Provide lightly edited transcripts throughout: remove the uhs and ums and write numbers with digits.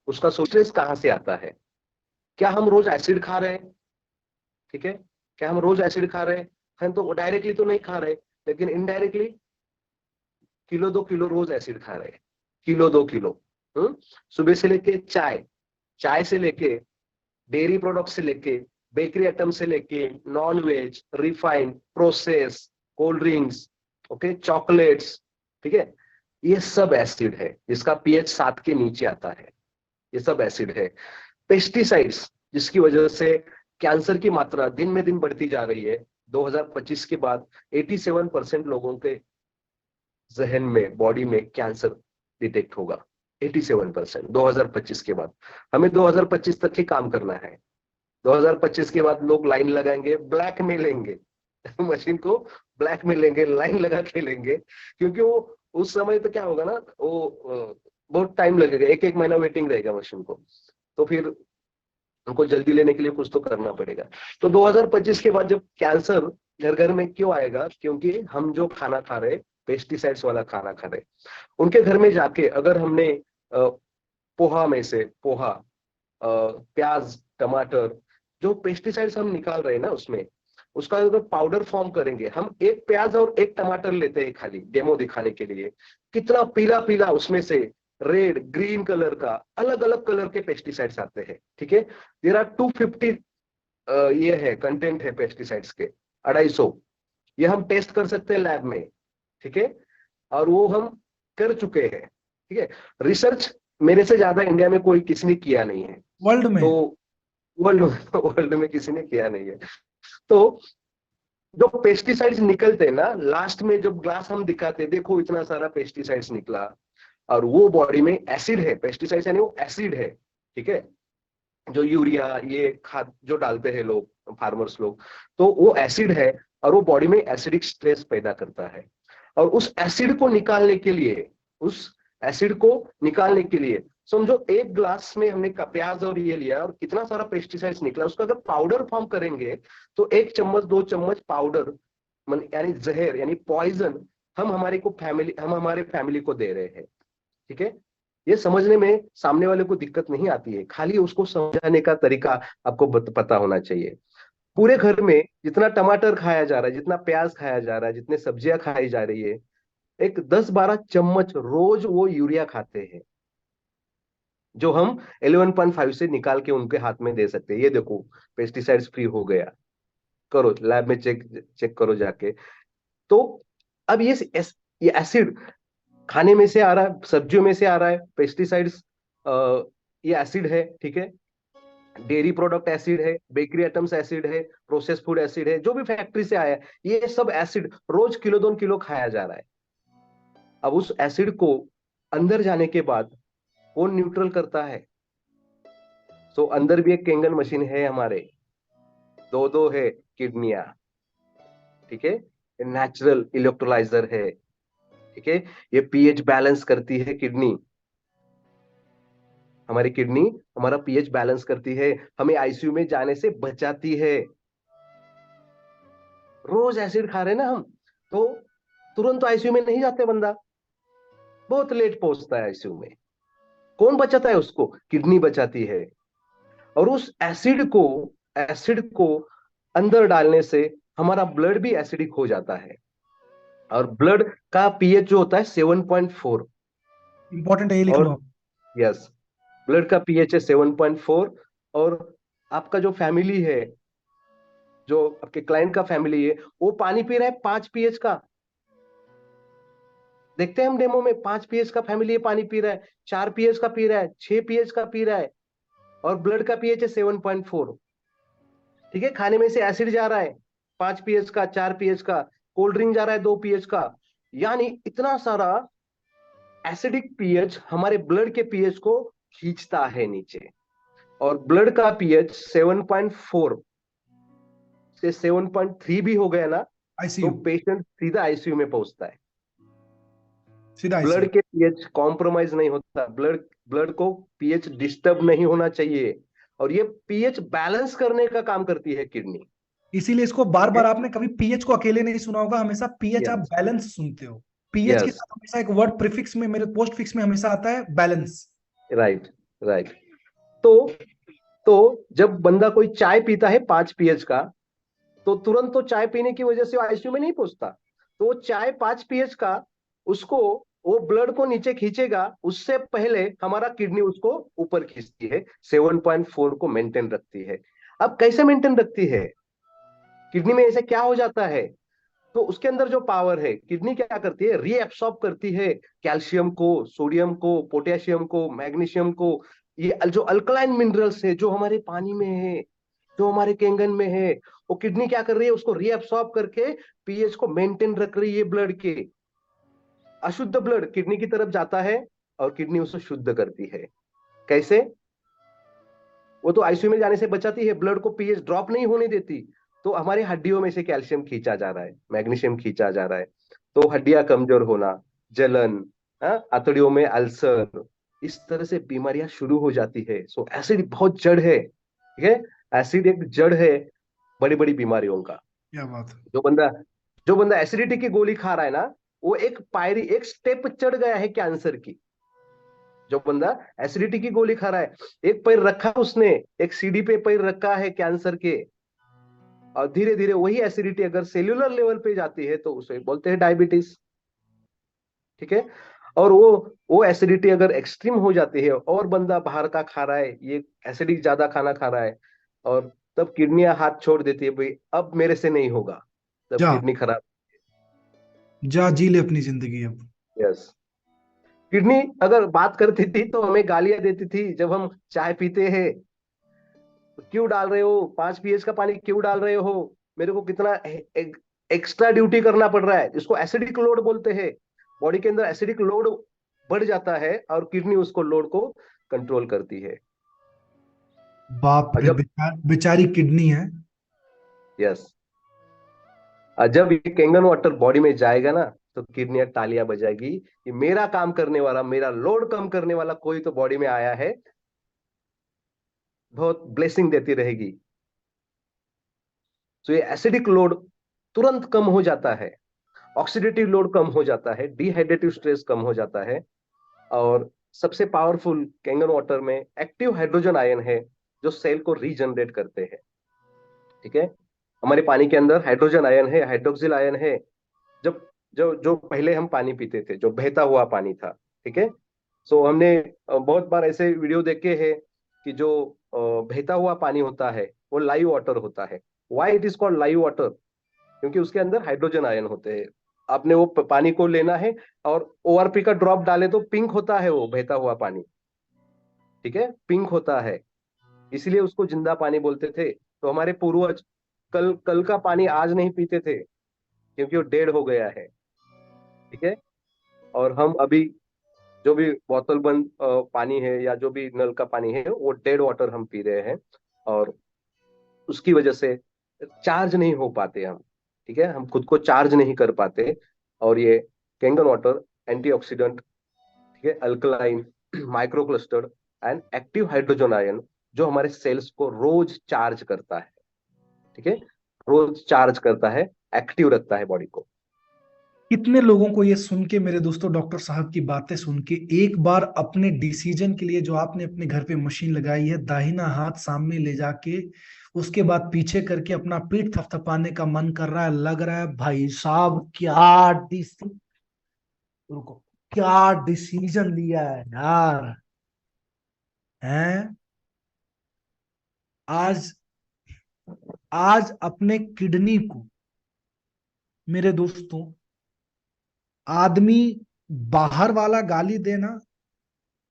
उसका सोर्सेस कहाँ से आता है। क्या हम रोज एसिड खा रहे हैं, ठीक है, क्या हम रोज एसिड खा रहे हैं, हम तो डायरेक्टली तो नहीं खा रहे, लेकिन इनडायरेक्टली किलो 2 किलो रोज एसिड खा रहे हैं, किलो 2 किलो। सुबह से लेके चाय, चाय से लेके डेयरी प्रोडक्ट से लेके बेकरी आइटम से लेके non veg, refined, process, cold drinks, okay, chocolates, ठीक है, ये सब एसिड है जिसका पीएच 7 के नीचे आता है, ये सब एसिड है। पेस्टिसाइड्स जिसकी वजह से कैंसर की मात्रा दिन में दिन बढ़ती जा रही है। 2025 के बाद 87% लोगों के जहन में, बॉडी में कैंसर डिटेक्ट होगा। 87% 2025 के बाद। हमें 2025 तक ही काम करना है। 2025 के बाद लोग लाइन लगाएंगे, ब्लैक में लेंगे मशीन को, ब्लैक में लेंगे, लाइन लगा के लेंगे, क्योंकि वो उस समय तो क्या होगा ना, वो बहुत टाइम लगेगा, एक एक महीना वेटिंग रहेगा मशीन को, तो फिर उनको जल्दी लेने के लिए कुछ तो करना पड़ेगा। तो 2025 के बाद जब कैंसर घर घर में क्यों आएगा, क्योंकि हम जो खाना खा रहे, पेस्टिसाइड्स वाला खाना खा रहे। उनके घर में जाके अगर हमने पोहा में से पोहा, प्याज, टमाटर, जो पेस्टिसाइड्स हम निकाल रहे हैं ना उसमें, उसका अगर पाउडर फॉर्म करेंगे, हम एक प्याज और एक टमाटर लेते हैं खाली डेमो दिखाने के लिए, कितना पीला पीला उसमें से रेड ग्रीन कलर का अलग अलग कलर के पेस्टिसाइड्स आते हैं, ठीक है। देयर आर 250 ये है कंटेंट है पेस्टिसाइड्स के, 250। ये हम टेस्ट कर सकते हैं लैब में, ठीक है, और वो हम कर चुके हैं, ठीक है। रिसर्च मेरे से ज्यादा इंडिया में कोई किसी ने किया नहीं है, वर्ल्ड में, तो वर्ल्ड वर्ल्ड में किसी ने किया नहीं है। तो जो पेस्टिसाइड्स निकलते हैं ना, लास्ट में जब ग्लास हम दिखाते हैं, देखो इतना सारा पेस्टिसाइड्स निकला, और वो बॉडी में एसिड है, पेस्टिसाइड्स यानी वो एसिड है, ठीक है, जो यूरिया ये खाद जो डालते हैं लोग, फार्मर्स लोग, तो वो एसिड है, और वो बॉडी में एसिडिक स्ट्रेस पैदा करता है। और उस एसिड को निकालने के लिए, उस एसिड को निकालने के लिए समझो एक ग्लास में हमने प्याज और ये लिया और कितना सारा पेस्टिसाइड्स निकला, उसका अगर पाउडर फॉर्म करेंगे तो 1 चम्मच 2 चम्मच पाउडर यानी जहर यानी पॉइजन हम हमारे फैमिली को दे रहे हैं, ठीक है। ये समझने में सामने वाले को दिक्कत नहीं आती है, खाली उसको समझाने का तरीका आपको पता होना चाहिए। पूरे घर में जितना टमाटर खाया जा रहा है, जितना प्याज खाया जा रहा है, जितने सब्जियां खाई जा रही है, एक 10-12 चम्मच रोज वो यूरिया खाते हैं, जो हम 11.5 से निकाल के उनके हाथ में दे सकते हैं। ये देखो पेस्टिसाइड्स फ्री हो गया, करो लैब में चेक चेक करो जाके। तो अब ये एसिड खाने में से आ रहा है, सब्जियों में से आ रहा है पेस्टिसाइड्स, ये एसिड है, ठीक है। डेयरी प्रोडक्ट एसिड है, बेकरी आइटम्स एसिड है, प्रोसेस फूड एसिड है, जो भी फैक्ट्री से आया है, ये सब एसिड रोज किलो 2 किलो खाया जा रहा है। अब उस एसिड को अंदर जाने के बाद कौन न्यूट्रल करता है? तो अंदर भी एक केंगन मशीन है हमारे, दो है किडनियां, ठीक है, नेचुरल इलेक्ट्रोलाइजर है, ठीक है। ये पीएच बैलेंस करती है किडनी, हमारी किडनी हमारा पीएच बैलेंस करती है, हमें आईसीयू में जाने से बचाती है। रोज एसिड खा रहे हैं ना हम, तो तुरंत तो आईसीयू में नहीं जाते बंदा, बहुत लेट पहुंचता है आईसीयू में। कौन बचाता है उसको? किडनी बचाती है। और उस एसिड को अंदर डालने से हमारा ब्लड भी एसिडिक हो जाता है, और ब्लड का पीएच जो होता है 7.4। इंपॉर्टेंट है, ये लिख और लो आप। यस, ब्लड का पीएच है 7.4। और आपका जो फैमिली है, जो आपके क्लाइंट का फैमिली है, वो पानी पी रहा है 5 पीएच का। देखते हैं हम डेमो में, 5 पीएच का फैमिली है, पानी पी रहा है, 4 पीएच का पी रहा है, 6 पीएच का पी रहा है, और ब्लड का पीएच है 7.4, ठीक है। खाने में से एसिड जा रहा है 5 पीएच का, 4 पीएच का, कोल्ड ड्रिंक जा रहा है 2 पीएच का, यानी इतना सारा एसिडिक पीएच हमारे ब्लड के पीएच को खींचता है नीचे। और ब्लड का पीएच 7.4 से 7.3 भी हो गया ना, तो आईसीयू, पेशेंट सीधा आईसीयू में पहुंचता है। सीधा आईसीयू। ब्लड के पीएच कॉम्प्रोमाइज नहीं होता, ब्लड को पीएच डिस्टर्ब नहीं होना चाहिए, और ये पीएच बैलेंस करने का काम करती है किडनी। इसीलिए इसको बार बार आपने कभी पीएच को अकेले नहीं सुना होगा, हमेशा पीएच आप यस बैलेंस सुनते हो। पीएच के यस, साथ हमेशा एक वर्ड प्रीफिक्स में, मेरे पोस्ट फिक्स में हमेशा आता है बैलेंस। राइट। राइट। तो तो जब बंदा कोई चाय पीता है 5 pH का, तो तुरंत तो चाय पीने की वजह से वो आईसीयू में नहीं पहुंचता। तो वो चाय 5 pH का, उसको, वो ब्लड को नीचे खींचेगा, उससे पहले हमारा किडनी उसको ऊपर खींचती है, 7.4 को मेंटेन रखती है। अब कैसे मेंटेन रखती है? किडनी में ऐसे क्या हो जाता है? तो उसके अंदर जो पावर है, किडनी क्या करती है, रीएब्सॉर्ब करती है कैल्शियम को, सोडियम को, पोटेशियम को, मैग्नीशियम को। ये जो अल्कलाइन मिनरल्स है, जो हमारे पानी में है, जो हमारे कैंगन में है, वो किडनी क्या कर रही है, उसको रीएब्सॉर्ब करके पीएच को मेंटेन रख रही है ब्लड के। अशुद्ध ब्लड किडनी की तरफ जाता है और किडनी उसे शुद्ध करती है। कैसे? वो तो आईसीयू में जाने से बचाती है, ब्लड को पीएच ड्रॉप नहीं होने देती। तो हमारी हड्डियों में से कैल्शियम खींचा जा रहा है, मैग्नीशियम खींचा जा रहा है। तो हड्डियां कमजोर होना, जलन, आंतड़ियों में अल्सर, इस तरह से बीमारियां शुरू हो जाती है। सो एसिड बहुत जड़ है, ठीक है। एसिड एक जड़ है बड़ी बड़ी बीमारियों का। क्या बात है। जो बंदा जो बंदा एसिडिटी की गोली खा रहा है ना, वो एक पायरी, एक स्टेप चढ़ गया है कैंसर की। जो बंदा एसिडिटी की गोली खा रहा है, एक पैर रखा उसने, एक सीढ़ी पे पैर रखा है कैंसर के, और धीरे धीरे वही एसिडिटी अगर सेल्यूलर लेवल पे जाती है तो उसे बोलते हैं डायबिटीज, ठीक है। और वो एसिडिटी अगर एक्सट्रीम हो जाती है, और बंदा बाहर का खा रहा है, ये एसिडिक ज्यादा खाना खा रहा है, और तब किडनियां हाथ छोड़ देती है, भाई अब मेरे से नहीं होगा, तब जा किडनी खराब। जा जी ले अपनी जिंदगी अब। यस। किडनी अगर बात करती थी तो हमें गालियां देती थी जब हम चाय पीते हैं, क्यों डाल रहे हो 5 pH का पानी, क्यों डाल रहे हो, मेरे को कितना एक्स्ट्रा ड्यूटी करना पड़ रहा है। इसको एसिडिक लोड बोलते हैं। बॉडी के अंदर एसिडिक लोड बढ़ जाता है और किडनी उसको लोड को कंट्रोल करती है। बाप और रे, जब बेचारी किडनी है। यस, और जब ये कैंगन वाटर बॉडी में जाएगा ना, तो किडनियां तालियां बजाएगी कि मेरा काम करने वाला, मेरा लोड कम करने वाला कोई तो बॉडी में आया है, बहुत ब्लेसिंग देती रहेगी। तो ये एसिडिक लोड तुरंत कम हो जाता है, ऑक्सीडेटिव लोड कम हो जाता है, डिहाइड्रेटिव स्ट्रेस कम हो जाता है। और सबसे पावरफुल कैंगन वाटर में एक्टिव हाइड्रोजन आयन है, जो सेल को रीजनरेट करते हैं, ठीक है। हमारे पानी के अंदर हाइड्रोजन आयन है, हाइड्रोक्सिल आयन है। जब जो जो पहले हम पानी पीते थे, जो बहता हुआ पानी था, ठीक है। सो हमने बहुत बार ऐसे वीडियो देखे हैं कि जो बहता हुआ पानी होता है वो लाइव वाटर होता है। Why it is called live water? क्योंकि उसके अंदर हाइड्रोजन आयन होते हैं। आपने वो पानी को लेना है और ओआरपी का ड्रॉप डाले तो पिंक होता है वो बहता हुआ पानी, ठीक है, पिंक होता है। इसलिए उसको जिंदा पानी बोलते थे। तो हमारे पूर्वज कल कल का पानी आज नहीं पीते थे, क्योंकि वो डेड हो गया है, ठीक है। और हम अभी जो भी बोतल बंद पानी है, या जो भी नल का पानी है, वो डेड वाटर हम पी रहे हैं। और उसकी वजह से चार्ज नहीं हो पाते हम, ठीक है, हम खुद को चार्ज नहीं कर पाते। और ये कैंगन वाटर एंटीऑक्सीडेंट, ठीक है, alkaline, micro clustered and active hydrogen ion, जो हमारे सेल्स को रोज चार्ज करता है, ठीक है, रोज चार्ज करता है, एक्टिव रखता है बॉडी को। कितने लोगों को ये सुन के, मेरे दोस्तों, डॉक्टर साहब की बातें सुन के, एक बार अपने डिसीजन के लिए जो आपने अपने घर पे मशीन लगाई है, दाहिना हाथ सामने ले जाके उसके बाद पीछे करके अपना पीठ थपथपाने का मन कर रहा है। लग रहा है भाई साहब क्या डिसी रुको, क्या डिसीजन लिया है यार। हैं? आज आज अपने किडनी को, मेरे दोस्तों, आदमी बाहर वाला गाली देना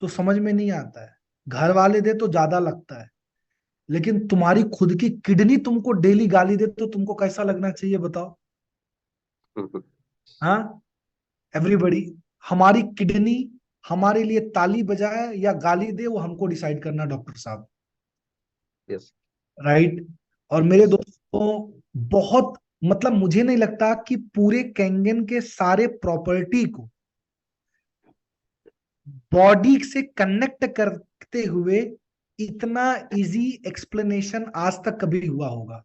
तो समझ में नहीं आता है, घर वाले दे तो ज्यादा लगता है, लेकिन तुम्हारी खुद की किडनी तुमको डेली गाली दे तो तुमको कैसा लगना चाहिए बताओ। हाँ एवरीबॉडी, हमारी किडनी हमारे लिए ताली बजाए या गाली दे, वो हमको डिसाइड करना डॉक्टर साहब। यस। राइट। और मेरे दोस्तों, बहुत, मतलब मुझे नहीं लगता कि पूरे कैंगन के सारे प्रॉपर्टी को बॉडी से कनेक्ट करते हुए इतना इजी एक्सप्लेनेशन आज तक कभी हुआ होगा।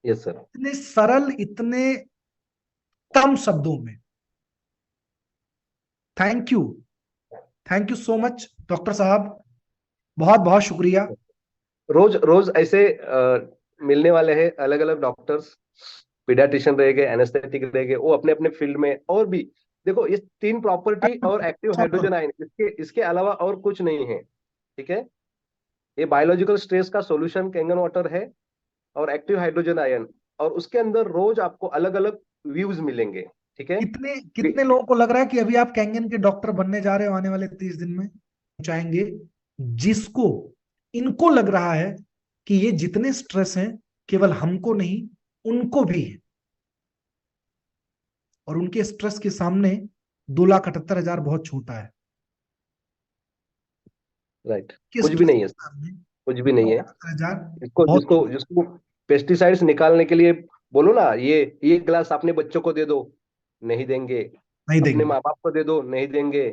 Yes sir. इतने सरल, इतने कम शब्दों में। Thank you thank you so much doctor साहब, बहुत बहुत शुक्रिया। रोज रोज ऐसे मिलने वाले हैं अलग अलग डॉक्टर्स, पीडियाट्रिशियन रहेंगे, एनेस्थेटिक रहेंगे, वो अपने अपने फील्ड में। और भी देखो, ये तीन प्रॉपर्टी और एक्टिव हाइड्रोजन आयन, इसके इसके अलावा और कुछ नहीं है। ठीक है, ये बायोलॉजिकल स्ट्रेस का सॉल्यूशन कैंगन वाटर है और एक्टिव हाइड्रोजन आयन, और उसके अंदर रोज आपको अलग अलग व्यूज मिलेंगे। ठीक है। कितने कितने लोगों को लग रहा है कि अभी आप कैंगन के डॉक्टर बनने जा रहे हो आने वाले 30 दिन में? चाहेंगे जिसको, इनको लग रहा है कि ये जितने स्ट्रेस हैं केवल हमको नहीं उनको भी है, और उनके स्ट्रेस के सामने 2,78,000 बहुत छोटा है। राइट, के कुछ भी स्ट्रेस नहीं के है, सामने कुछ भी नहीं है। 2,78,000 इसको बहुत जिसको जिसको पेस्टिसाइड्स निकालने के लिए बोलो ना, ये गिलास अपने बच्चों को दे दो, नहीं देंगे। नहीं अपने देंगे। माँ बाप को दे दो, नहीं देंगे,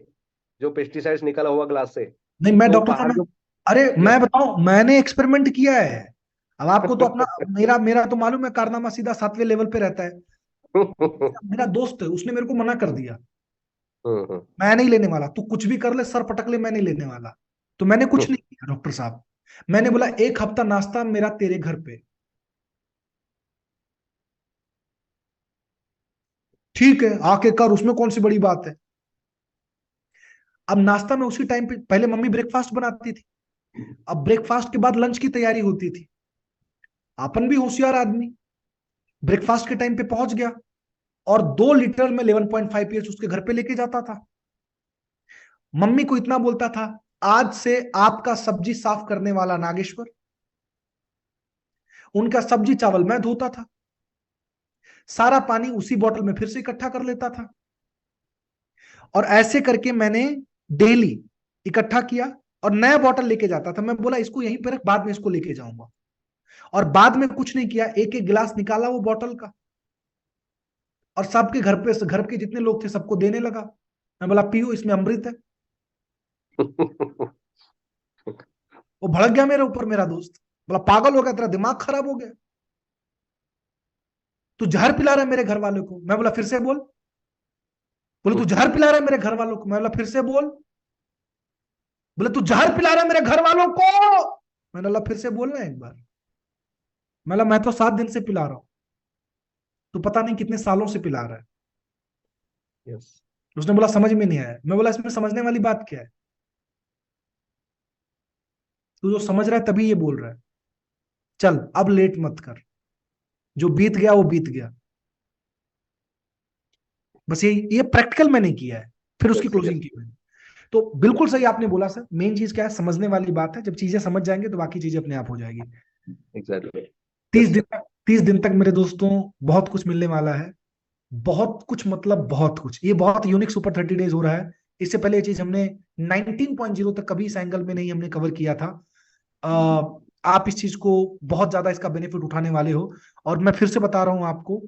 जो पेस्टिसाइड्स निकाला हुआ ग्लास से। नहीं, मैं तो डॉक्टर साहब बाहर जो अरे मैं यस बताऊं, मैंने एक्सपेरिमेंट किया है। अब आपको तो अपना, मेरा मेरा तो मालूम है, कारनामा सीधा 7वें लेवल पे रहता है। मेरा दोस्त है, उसने मेरे को मना कर दिया, मैं नहीं लेने वाला, तू कुछ भी कर ले, सर पटक ले, मैं नहीं लेने वाला। तो मैंने कुछ नहीं किया डॉक्टर साहब, मैंने बोला 1 हफ्ता नाश्ता मेरा तेरे घर पे। ठीक है, आके कर, उसमें कौन सी बड़ी बात है। अब नाश्ता में उसी टाइम पे, पहले मम्मी ब्रेकफास्ट बनाती थी, अब ब्रेकफास्ट के बाद लंच की तैयारी होती थी। अपन भी होशियार आदमी, ब्रेकफास्ट के टाइम पे पहुंच गया, और 2 लीटर में 11.5 pH उसके घर पे लेके जाता था। मम्मी को इतना बोलता था, आज से आपका सब्जी साफ करने वाला नागेश्वर। उनका सब्जी चावल मैं धोता था, सारा पानी उसी बोतल में फिर से इकट्ठा कर लेता था। और ऐसे करके मैंने डेली इकट्ठा किया, और नया बोतल लेके जाता था। मैं बोला इसको यहीं पर रख, बाद में इसको लेके जाऊंगा। और बाद में कुछ नहीं किया, एक एक गिलास निकाला वो बोतल का, और सबके घर पे, घर के जितने लोग थे सबको देने लगा। मैं बोला पियो, इसमें अमृत है। वो भड़क गया मेरे ऊपर, मेरा दोस्त बोला पागल हो गया, तेरा दिमाग खराब हो गया, तू जहर पिला रहा है मेरे घर वालों को। मैं बोला फिर से बोल। बोले तू जहर पिला रहा है मेरे घर वालों को। मैं बोला फिर से बोल। बोले तू जहर पिला रहा है मेरे घर वालों को। मैंने बोला फिर से बोलना एक बार। मैं बोला मैं तो 7 दिन से पिला रहा हूं, तू पता नहीं कितने सालों से पिला रहा है। यस। उसने बोला समझ में नहीं आया। मैं बोला इसमें समझने वाली बात क्या है, तू जो समझ रहा है तभी ये बोल रहा है। चल अब लेट मत कर, जो बीत गया वो बीत गया। बस ये प्रैक्टिकल मैंने किया है, फिर उसकी यस। Closing yes. की मैंने। तो बिल्कुल सही आपने बोला सर, मेन चीज क्या है, समझने वाली बात है। जब चीजें समझ जाएंगे तो बाकी चीजें अपने आप हो जाएगी। एग्जैक्टली। तीस यस दिन सर। तक 30 दिन तक मेरे दोस्तों बहुत कुछ मिलने वाला है। बहुत कुछ मतलब बहुत कुछ, ये बहुत यूनिक सुपर 30 डेज हो रहा है। इससे पहले ये चीज हमने 19.0 तक कभी इस एंगल में नहीं हमने कवर किया था। आप इस चीज को बहुत ज्यादा इसका बेनिफिट उठाने वाले हो। और मैं फिर से बता रहा हूं आपको,